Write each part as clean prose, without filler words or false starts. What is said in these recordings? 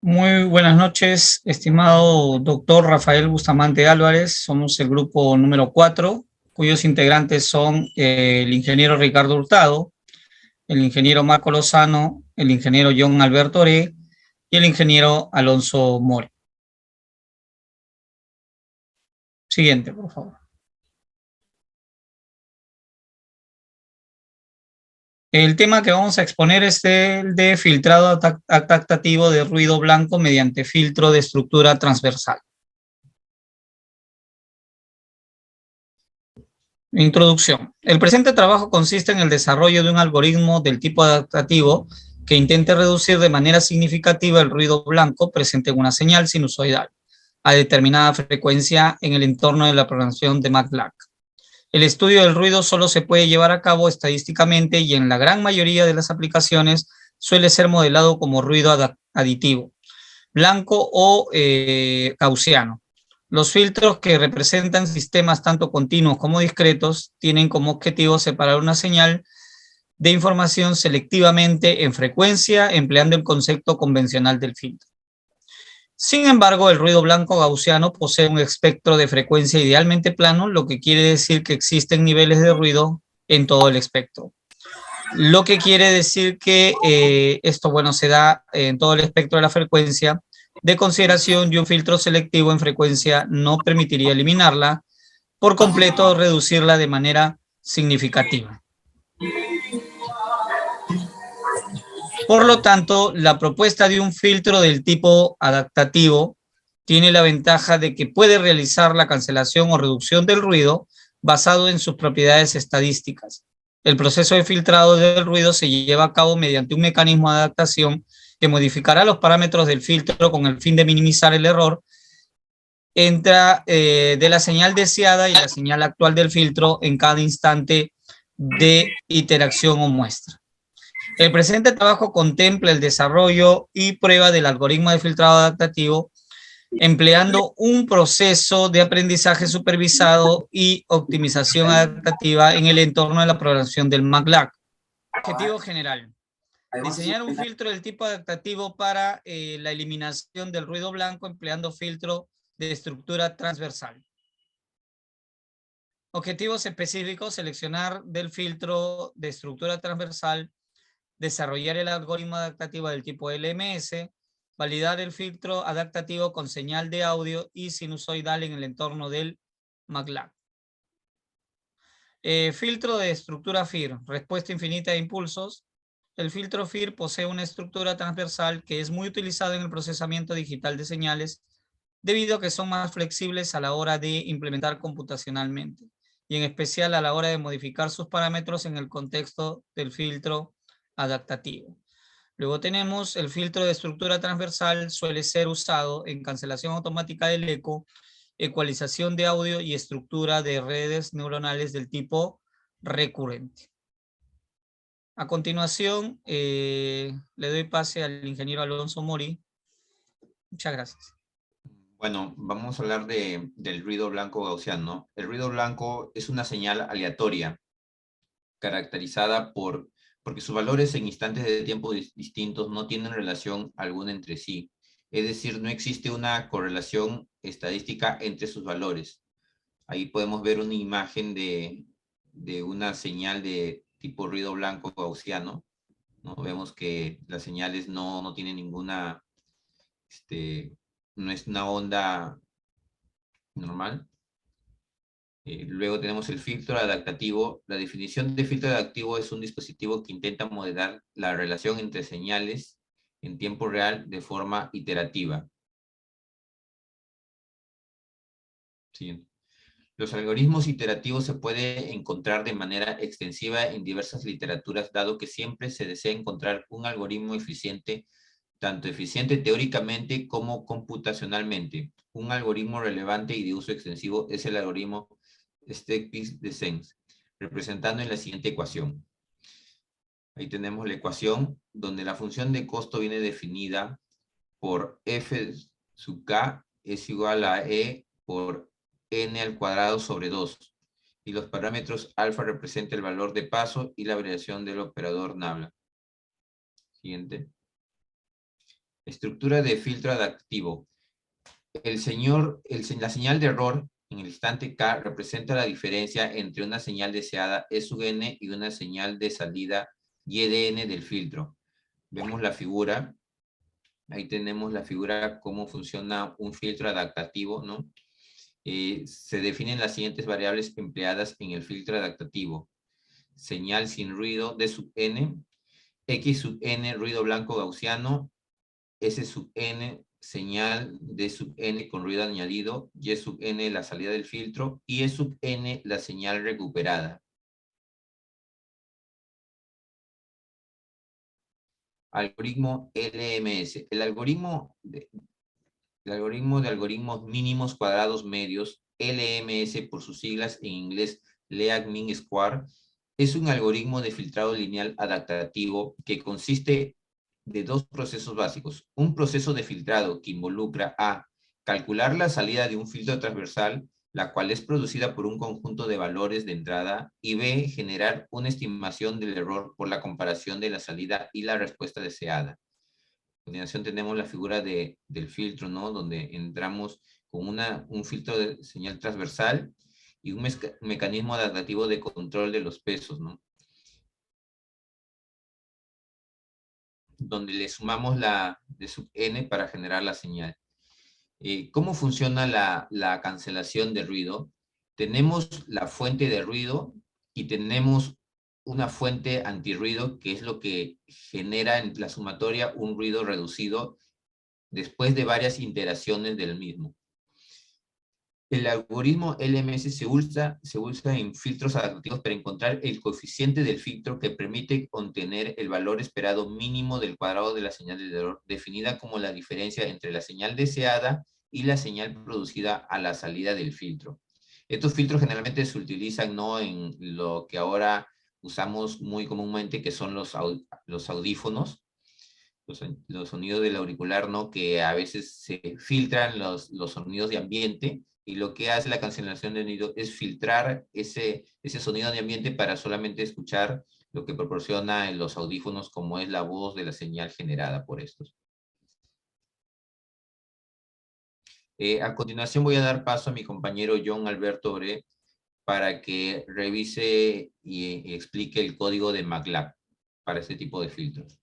Muy buenas noches, estimado doctor Rafael Bustamante Álvarez. Somos el grupo número 4, cuyos integrantes son el ingeniero Ricardo Hurtado, el ingeniero Marco Lozano, el ingeniero John Alberto Oré y el ingeniero Alonso More. Siguiente, por favor. El tema que vamos a exponer es el de filtrado adaptativo de ruido blanco mediante filtro de estructura transversal. Introducción. El presente trabajo consiste en el desarrollo de un algoritmo del tipo adaptativo que intente reducir de manera significativa el ruido blanco presente en una señal sinusoidal a determinada frecuencia en el entorno de la programación de MATLAB. El estudio del ruido solo se puede llevar a cabo estadísticamente y en la gran mayoría de las aplicaciones suele ser modelado como ruido aditivo, blanco o gaussiano. Los filtros que representan sistemas tanto continuos como discretos tienen como objetivo separar una señal de información selectivamente en frecuencia empleando el concepto convencional del filtro. Sin embargo, el ruido blanco gaussiano posee un espectro de frecuencia idealmente plano, lo que quiere decir que existen niveles de ruido en todo el espectro. Lo que quiere decir que esto, bueno, se da en todo el espectro de la frecuencia de consideración y un filtro selectivo en frecuencia no permitiría eliminarla por completo o reducirla de manera significativa. Por lo tanto, la propuesta de un filtro del tipo adaptativo tiene la ventaja de que puede realizar la cancelación o reducción del ruido basado en sus propiedades estadísticas. El proceso de filtrado del ruido se lleva a cabo mediante un mecanismo de adaptación que modificará los parámetros del filtro con el fin de minimizar el error de la señal deseada y la señal actual del filtro en cada instante de iteración o muestra. El presente trabajo contempla el desarrollo y prueba del algoritmo de filtrado adaptativo empleando un proceso de aprendizaje supervisado y optimización adaptativa en el entorno de la programación del MATLAB. Objetivo general. Diseñar un filtro del tipo adaptativo para la eliminación del ruido blanco empleando filtro de estructura transversal. Objetivos específicos, seleccionar del filtro de estructura transversal, desarrollar el algoritmo adaptativo del tipo LMS, validar el filtro adaptativo con señal de audio y sinusoidal en el entorno del MATLAB. Filtro de estructura FIR, respuesta infinita de impulsos. El filtro FIR posee una estructura transversal que es muy utilizada en el procesamiento digital de señales debido a que son más flexibles a la hora de implementar computacionalmente y en especial a la hora de modificar sus parámetros en el contexto del filtro adaptativo. Luego tenemos el filtro de estructura transversal, suele ser usado en cancelación automática del eco, ecualización de audio y estructura de redes neuronales del tipo recurrente. A continuación, le doy pase al ingeniero Alonso Mori. Muchas gracias. Bueno, vamos a hablar del ruido blanco gaussiano. El ruido blanco es una señal aleatoria caracterizada porque sus valores en instantes de tiempo distintos no tienen relación alguna entre sí. Es decir, no existe una correlación estadística entre sus valores. Ahí podemos ver una imagen de una señal de tipo ruido blanco gaussiano, ¿no? Vemos que las señales no tienen ninguna, no es una onda normal. Luego tenemos el filtro adaptativo. La definición de filtro adaptativo es un dispositivo que intenta modelar la relación entre señales en tiempo real de forma iterativa. Siguiente. Los algoritmos iterativos se pueden encontrar de manera extensiva en diversas literaturas, dado que siempre se desea encontrar un algoritmo eficiente, tanto eficiente teóricamente como computacionalmente. Un algoritmo relevante y de uso extensivo es el algoritmo Stegwitz-Descent, representando en la siguiente ecuación. Ahí tenemos la ecuación donde la función de costo viene definida por f sub k es igual a e por n al cuadrado sobre 2. Y los parámetros alfa representan el valor de paso y la variación del operador nabla. Siguiente. Estructura de filtro adaptativo. La señal de error en el instante K representa la diferencia entre una señal deseada E sub n y una señal de salida Y de n del filtro. Vemos la figura. Ahí tenemos la figura, cómo funciona un filtro adaptativo, ¿no? Se definen las siguientes variables empleadas en el filtro adaptativo. Señal sin ruido D sub n, X sub n ruido blanco gaussiano, S sub n señal D sub n con ruido añadido, Y sub n la salida del filtro y E sub n la señal recuperada. Algoritmo LMS. El algoritmo de algoritmos mínimos cuadrados medios, LMS por sus siglas en inglés Lead Mean Square, es un algoritmo de filtrado lineal adaptativo que consiste de dos procesos básicos. Un proceso de filtrado que involucra a calcular la salida de un filtro transversal, la cual es producida por un conjunto de valores de entrada, y B, generar una estimación del error por la comparación de la salida y la respuesta deseada. A continuación tenemos la figura del filtro, ¿no? Donde entramos con un filtro de señal transversal y un mecanismo adaptativo de control de los pesos, ¿no? Donde le sumamos la de sub n para generar la señal. ¿Cómo funciona la cancelación de ruido? Tenemos la fuente de ruido y tenemos una fuente antirruido, que es lo que genera en la sumatoria un ruido reducido después de varias iteraciones del mismo. El algoritmo LMS se usa en filtros adaptativos para encontrar el coeficiente del filtro que permite obtener el valor esperado mínimo del cuadrado de la señal de error, definida como la diferencia entre la señal deseada y la señal producida a la salida del filtro. Estos filtros generalmente se utilizan, ¿no?, en lo que ahora usamos muy comúnmente, que son los audífonos, los sonidos del auricular, ¿no? Que a veces se filtran los sonidos de ambiente, y lo que hace la cancelación de sonido es filtrar ese sonido de ambiente para solamente escuchar lo que proporciona en los audífonos, como es la voz de la señal generada por estos. A continuación voy a dar paso a mi compañero John Alberto Ore para que revise y explique el código de MATLAB para este tipo de filtros.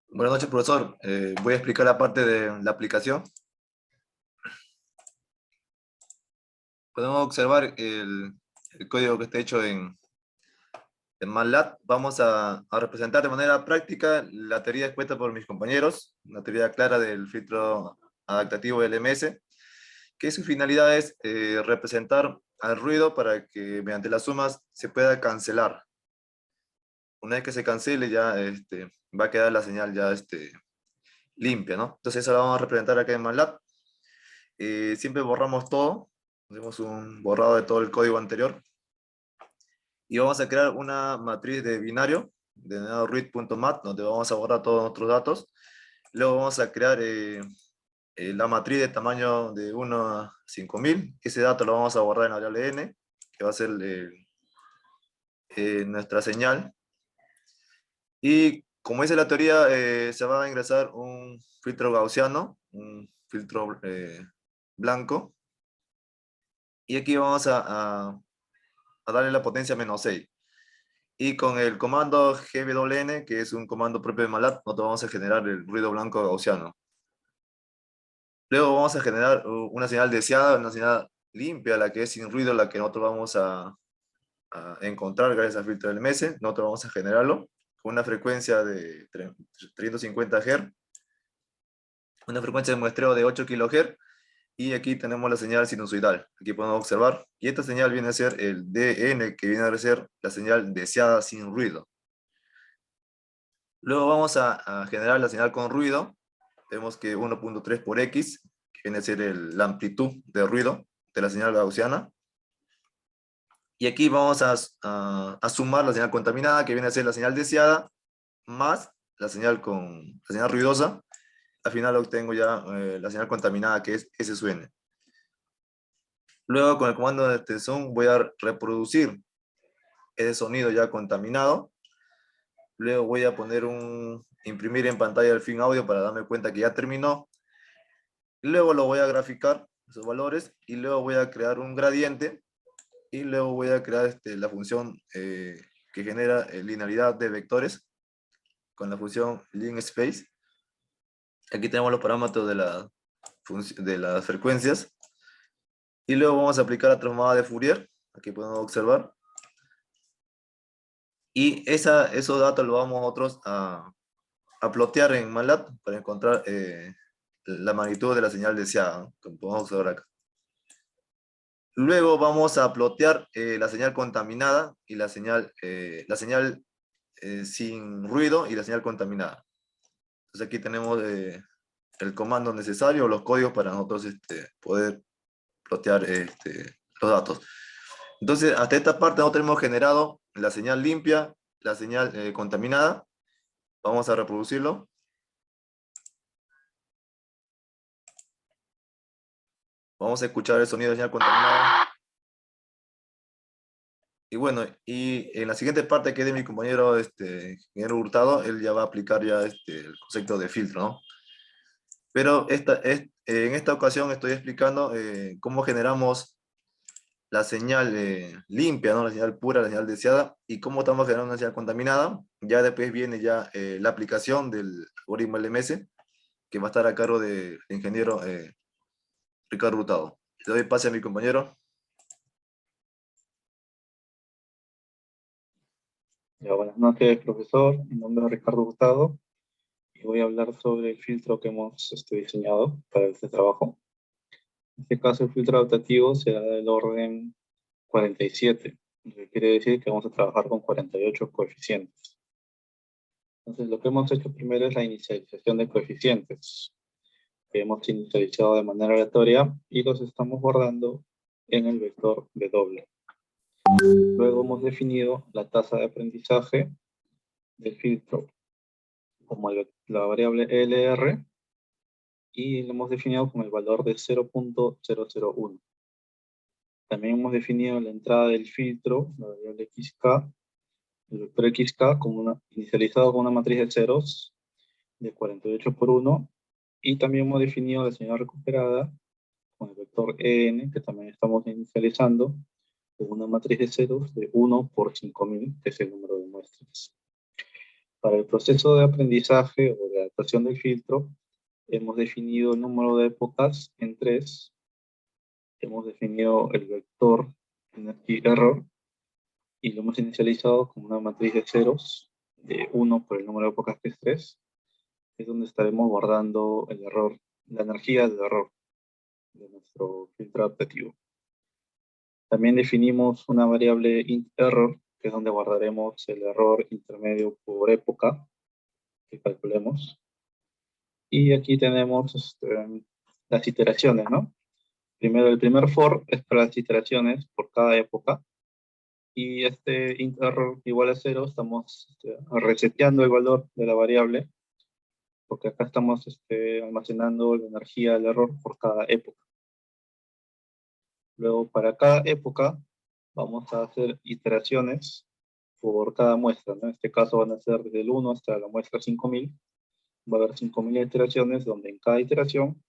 Buenas noches, profesor. Voy a explicar la parte de la aplicación. Podemos observar el código que está hecho en MATLAB. Vamos a representar de manera práctica la teoría expuesta por mis compañeros, una teoría clara del filtro adaptativo LMS, que su finalidad es representar al ruido para que mediante las sumas se pueda cancelar. Una vez que se cancele ya va a quedar la señal ya limpia, ¿no? Entonces eso lo vamos a representar acá en MATLAB. Siempre borramos todo, hacemos un borrado de todo el código anterior y vamos a crear una matriz de binario denominado read.mat, donde vamos a borrar todos nuestros datos. Luego vamos a crear la matriz de tamaño de 1 a 5000. Ese dato lo vamos a borrar en la variable n, que va a ser nuestra señal. Y como dice la teoría, se va a ingresar un filtro gaussiano, un filtro blanco. Y aquí vamos a darle la potencia -6. Y con el comando gwn, que es un comando propio de MATLAB, nosotros vamos a generar el ruido blanco gaussiano. Luego vamos a generar una señal deseada, una señal limpia, la que es sin ruido, la que nosotros vamos a encontrar gracias al filtro LMS. Nosotros vamos a generarlo con una frecuencia de 350 Hz, una frecuencia de muestreo de 8 kHz, y aquí tenemos la señal sinusoidal. Aquí podemos observar, y esta señal viene a ser el DN, que viene a ser la señal deseada sin ruido. Luego vamos a generar la señal con ruido. Tenemos que 1.3 por X, que viene a ser la amplitud de ruido de la señal gaussiana. Y aquí vamos a sumar la señal contaminada, que viene a ser la señal deseada, más la señal ruidosa. Al final obtengo ya la señal contaminada, que es S sub n. Luego con el comando de extensión voy a reproducir ese sonido ya contaminado. Luego voy a poner imprimir en pantalla el fin audio para darme cuenta que ya terminó. Luego lo voy a graficar, esos valores, y luego voy a crear un gradiente, y luego voy a crear la función que genera linealidad de vectores con la función linspace. Aquí tenemos los parámetros de las frecuencias. Y luego vamos a aplicar la transformada de Fourier. Aquí podemos observar. Y esos datos los vamos nosotros a plotear en MATLAB para encontrar la magnitud de la señal deseada, ¿no? Como podemos observar acá. Luego vamos a plotear la señal contaminada y la señal sin ruido y la señal contaminada. Entonces aquí tenemos el comando necesario, los códigos para nosotros poder plotear los datos. Entonces, hasta esta parte nosotros hemos generado la señal limpia, la señal contaminada. Vamos a reproducirlo. Vamos a escuchar el sonido de señal contaminada. Y bueno, y en la siguiente parte que es de mi compañero ingeniero Hurtado, él ya va a aplicar ya el concepto de filtro, ¿no? Pero en esta ocasión estoy explicando cómo generamos la señal limpia, ¿no? La señal pura, la señal deseada, y cómo estamos generando una señal contaminada. Ya después viene ya la aplicación del algoritmo LMS, que va a estar a cargo del ingeniero Ricardo Hurtado. Le doy pase a mi compañero. Ya, buenas noches, profesor. Mi nombre es Ricardo Hurtado y voy a hablar sobre el filtro que hemos diseñado para este trabajo. En este caso, el filtro adaptativo será del orden 47, lo que quiere decir que vamos a trabajar con 48 coeficientes. Entonces, lo que hemos hecho primero es la inicialización de coeficientes, que hemos inicializado de manera aleatoria y los estamos guardando en el vector W. Luego hemos definido la tasa de aprendizaje del filtro como la variable LR y lo hemos definido con el valor de 0.001. También hemos definido la entrada del filtro, la variable XK, el vector XK inicializado con una matriz de ceros de 48 por 1, y también hemos definido la señal recuperada con el vector EN, que también estamos inicializando con una matriz de ceros de 1 por 5000, que es el número de muestras. Para el proceso de aprendizaje o de adaptación del filtro, hemos definido el número de épocas en 3. Hemos definido el vector energy error y lo hemos inicializado con una matriz de ceros de 1 por el número de épocas, que es 3. Es donde estaremos guardando el error, la energía del error de nuestro filtro adaptativo. También definimos una variable int error, que es donde guardaremos el error intermedio por época que calculemos. Y aquí tenemos las iteraciones, ¿no? Primero, el primer for es para las iteraciones por cada época. Y int error igual a 0, estamos reseteando el valor de la variable, porque acá estamos almacenando la energía del error por cada época. Luego, para cada época, vamos a hacer iteraciones por cada muestra, ¿no? En este caso van a ser desde el 1 hasta la muestra 5000. Va a haber 5000 iteraciones, donde en cada iteración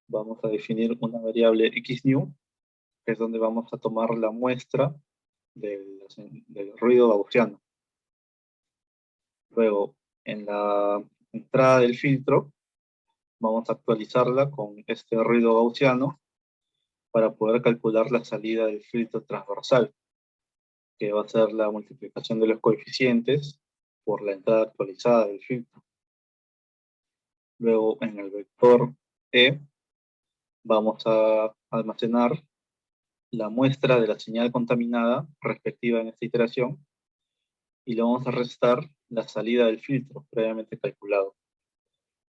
vamos a definir una variable xnew, que es donde vamos a tomar la muestra del ruido gaussiano. Luego, en la entrada del filtro, vamos a actualizarla con este ruido gaussiano para poder calcular la salida del filtro transversal, que va a ser la multiplicación de los coeficientes por la entrada actualizada del filtro. Luego, en el vector E, vamos a almacenar la muestra de la señal contaminada respectiva en esta iteración y le vamos a restar la salida del filtro previamente calculado.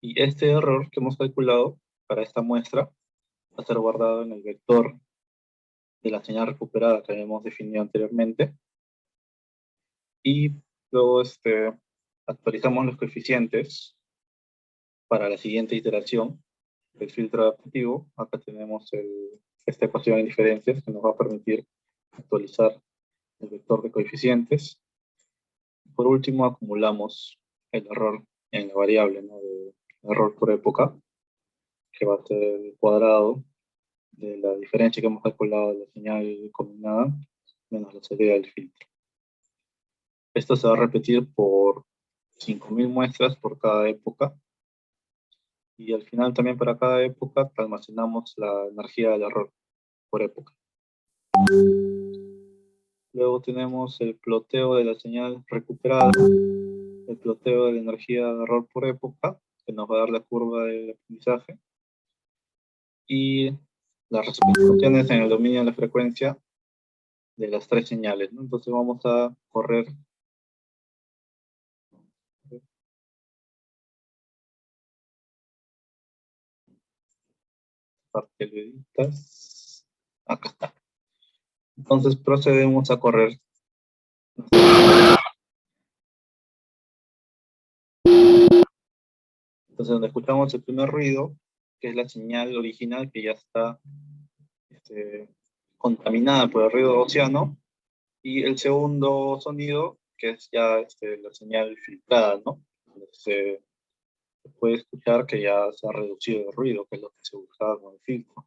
Y este error que hemos calculado para esta muestra va a ser guardado en el vector de la señal recuperada que habíamos definido anteriormente. Y luego actualizamos los coeficientes para la siguiente iteración del filtro adaptativo. Acá tenemos esta ecuación de diferencias que nos va a permitir actualizar el vector de coeficientes. Por último, acumulamos el error en la variable, ¿no? De error por época, que va a ser el cuadrado de la diferencia que hemos calculado de la señal combinada menos la salida del filtro. Esto se va a repetir por 5000 muestras por cada época. Y al final también para cada época almacenamos la energía del error por época. Luego tenemos el ploteo de la señal recuperada, el ploteo de la energía de error por época, que nos va a dar la curva de aprendizaje, y las representaciones en el dominio de la frecuencia de las tres señales, ¿no? Entonces vamos a correr partelitas. Acá está. Entonces procedemos a correr. Entonces donde escuchamos el primer ruido, que es la señal original que ya está contaminada por el ruido gaussiano, y el segundo sonido, que es ya la señal filtrada, ¿no? Se puede escuchar que ya se ha reducido el ruido, que es lo que se buscaba con el filtro.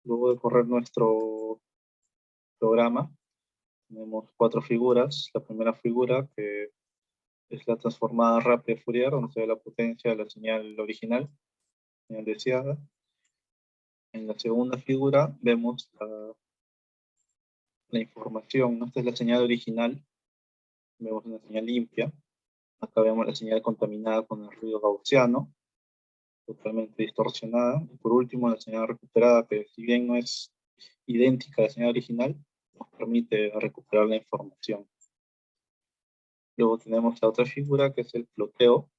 Luego de correr nuestro programa, tenemos 4 figuras. La primera figura, que es la transformada rápida de Fourier, donde se ve la potencia de la señal original, señal deseada. En la segunda figura vemos la información, ¿no? Esta es la señal original, vemos una señal limpia. Acá vemos la señal contaminada con el ruido gaussiano, totalmente distorsionada. Y por último, la señal recuperada, que si bien no es idéntica a la señal original, nos permite recuperar la información. Luego tenemos la otra figura, que es el ploteo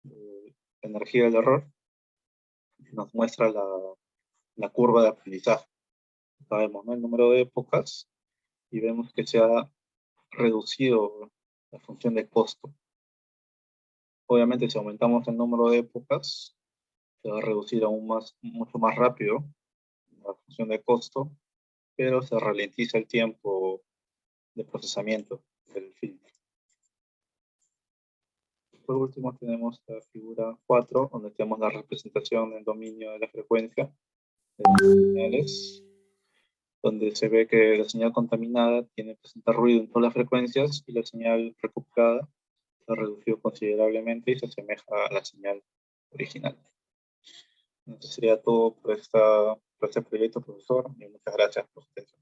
de la energía del error, que nos muestra la curva de aprendizaje. Acá vemos, ¿no?, el número de épocas, y vemos que se ha reducido la función de costo. Obviamente, si aumentamos el número de épocas, se va a reducir aún mucho más rápido la función de costo, pero se ralentiza el tiempo de procesamiento del filtro. Por último tenemos la figura 4, donde tenemos la representación del dominio de la frecuencia de las señales, donde se ve que la señal contaminada presenta ruido en todas las frecuencias y la señal recuperada se ha reducido considerablemente y se asemeja a la señal original. Eso sería todo por este proyecto, profesor, y muchas gracias por su atención.